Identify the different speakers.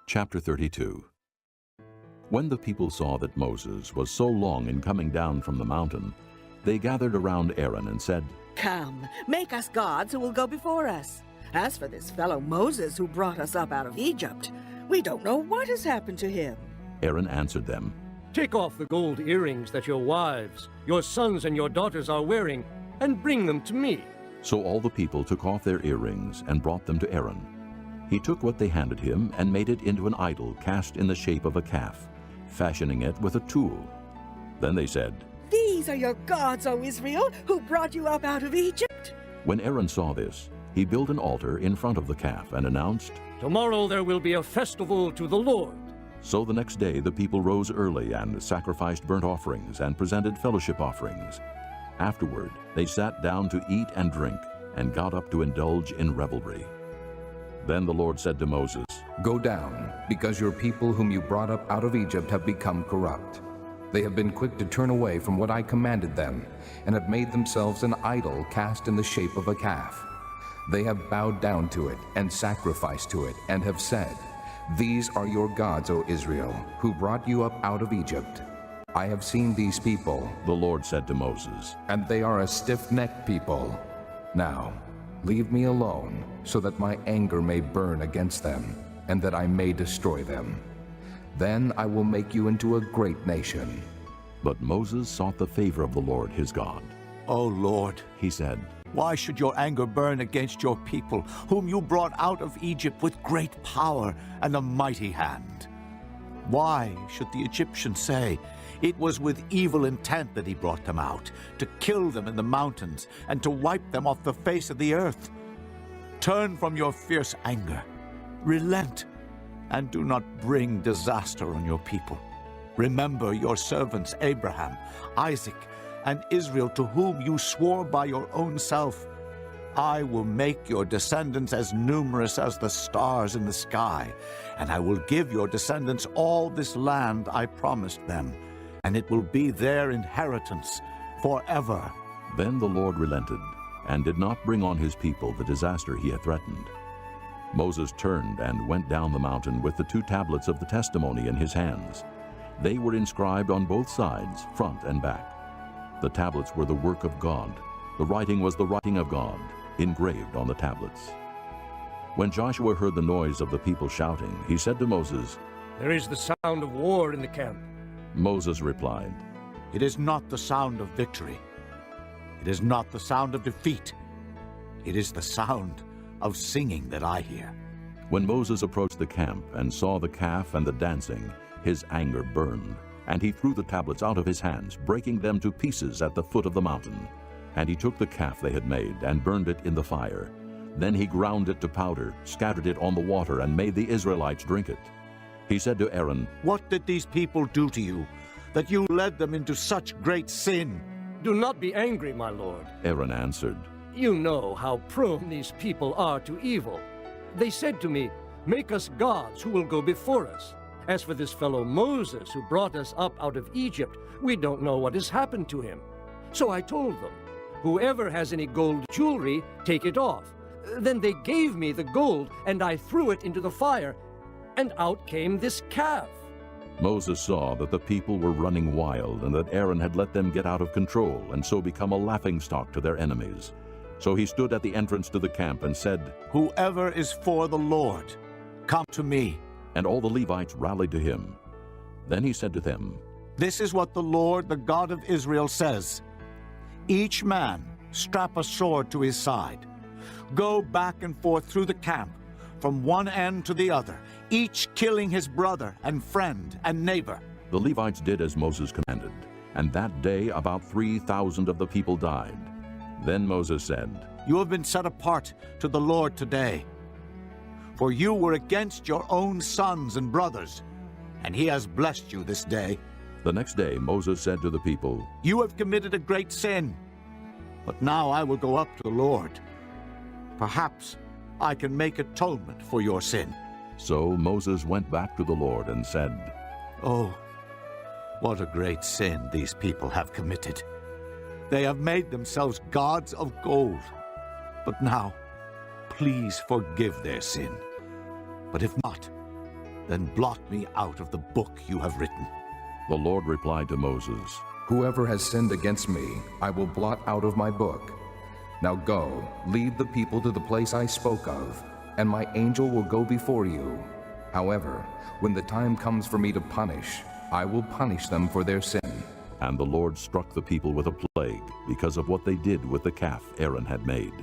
Speaker 1: Chapter 32. When the people saw that Moses was so long in coming down from the mountain, they gathered around Aaron and said,
Speaker 2: "Come, make us gods who will go before us. As for this fellow Moses who brought us up out of Egypt, we don't know what has happened to him."
Speaker 1: Aaron answered them,
Speaker 3: "Take off the gold earrings that your wives, your sons and your daughters are wearing, and bring them to me."
Speaker 1: So all the people took off their earrings and brought them to Aaron. He took what they handed him and made it into an idol cast in the shape of a calf, fashioning it with a tool. Then they said,
Speaker 2: "These are your gods, O Israel, who brought you up out of Egypt."
Speaker 1: When Aaron saw this, he built an altar in front of the calf and announced,
Speaker 3: "Tomorrow there will be a festival to the Lord."
Speaker 1: So the next day the people rose early and sacrificed burnt offerings and presented fellowship offerings. Afterward they sat down to eat and drink and got up to indulge in revelry. Then the Lord said to Moses,
Speaker 4: "Go down, because your people whom you brought up out of Egypt have become corrupt. They have been quick to turn away from what I commanded them, and have made themselves an idol cast in the shape of a calf. They have bowed down to it and sacrificed to it, and have said, 'These are your gods, O Israel, who brought you up out of Egypt.' I have seen these people,"
Speaker 1: the Lord said to Moses,
Speaker 4: "and they are a stiff-necked people. Now, leave me alone, so that my anger may burn against them, and that I may destroy them. Then I will make you into a great nation."
Speaker 1: But Moses sought the favor of the Lord his God.
Speaker 5: "O Lord,
Speaker 1: He said,
Speaker 5: why should your anger burn against your people, whom you brought out of Egypt with great power and a mighty hand? Why should the Egyptians say, 'It was with evil intent that he brought them out, to kill them in the mountains and to wipe them off the face of the earth'? Turn from your fierce anger, relent, and do not bring disaster on your people. Remember your servants Abraham, Isaac, and Israel, to whom you swore by your own self, 'I will make your descendants as numerous as the stars in the sky, and I will give your descendants all this land I promised them, and it will be their inheritance forever.'"
Speaker 1: Then the Lord relented and did not bring on his people the disaster he had threatened. Moses turned and went down the mountain with the 2 tablets of the testimony in his hands. They were inscribed on both sides, front and back. The tablets were the work of God. The writing was the writing of God, engraved on the tablets. When Joshua heard the noise of the people shouting, he said to Moses,
Speaker 3: "There is the sound of war in the camp."
Speaker 1: Moses replied,
Speaker 5: "It is not the sound of victory. It is not the sound of defeat. It is the sound of singing that I hear."
Speaker 1: When Moses approached the camp and saw the calf and the dancing, his anger burned, and he threw the tablets out of his hands, breaking them to pieces at the foot of the mountain. And he took the calf they had made and burned it in the fire. Then he ground it to powder, scattered it on the water, and made the Israelites drink it. He said to Aaron,
Speaker 5: "What did these people do to you, that you led them into such great sin?"
Speaker 3: "Do not be angry, my lord.
Speaker 1: Aaron answered,
Speaker 3: You know how prone these people are to evil. They said to me, 'Make us gods who will go before us.' As for this fellow Moses who brought us up out of Egypt, we don't know what has happened to him." So I told them, 'Whoever has any gold jewelry, take it off.' Then they gave me the gold, and I threw it into the fire, and out came this calf."
Speaker 1: Moses saw that the people were running wild and that Aaron had let them get out of control and so become a laughingstock to their enemies. So he stood at the entrance to the camp and said,
Speaker 5: "Whoever is for the Lord, come to me."
Speaker 1: and all the Levites rallied to him. Then he said to them,
Speaker 5: "This is what the Lord, the God of Israel, says. Each man strap a sword to his side. Go back and forth through the camp, from one end to the other, each killing his brother and friend and neighbor."
Speaker 1: The Levites did as Moses commanded, and that day about 3,000 of the people died. Then Moses said,
Speaker 5: "You have been set apart to the Lord today, for you were against your own sons and brothers, and he has blessed you this day.
Speaker 1: The next day Moses said to the people,
Speaker 5: You have committed a great sin, but now I will go up to the Lord. Perhaps I can make atonement for your sin."
Speaker 1: So Moses went back to the Lord and said,
Speaker 5: "Oh, what a great sin these people have committed. They have made themselves gods of gold. But now, please forgive their sin. But if not, then blot me out of the book you have written.
Speaker 1: The Lord replied to Moses,
Speaker 4: Whoever has sinned against me, I will blot out of my book. Now go, lead the people to the place I spoke of, and my angel will go before you. However, when the time comes for me to punish, I will punish them for their sin.
Speaker 1: And the Lord struck the people with a plague because of what they did with the calf Aaron had made.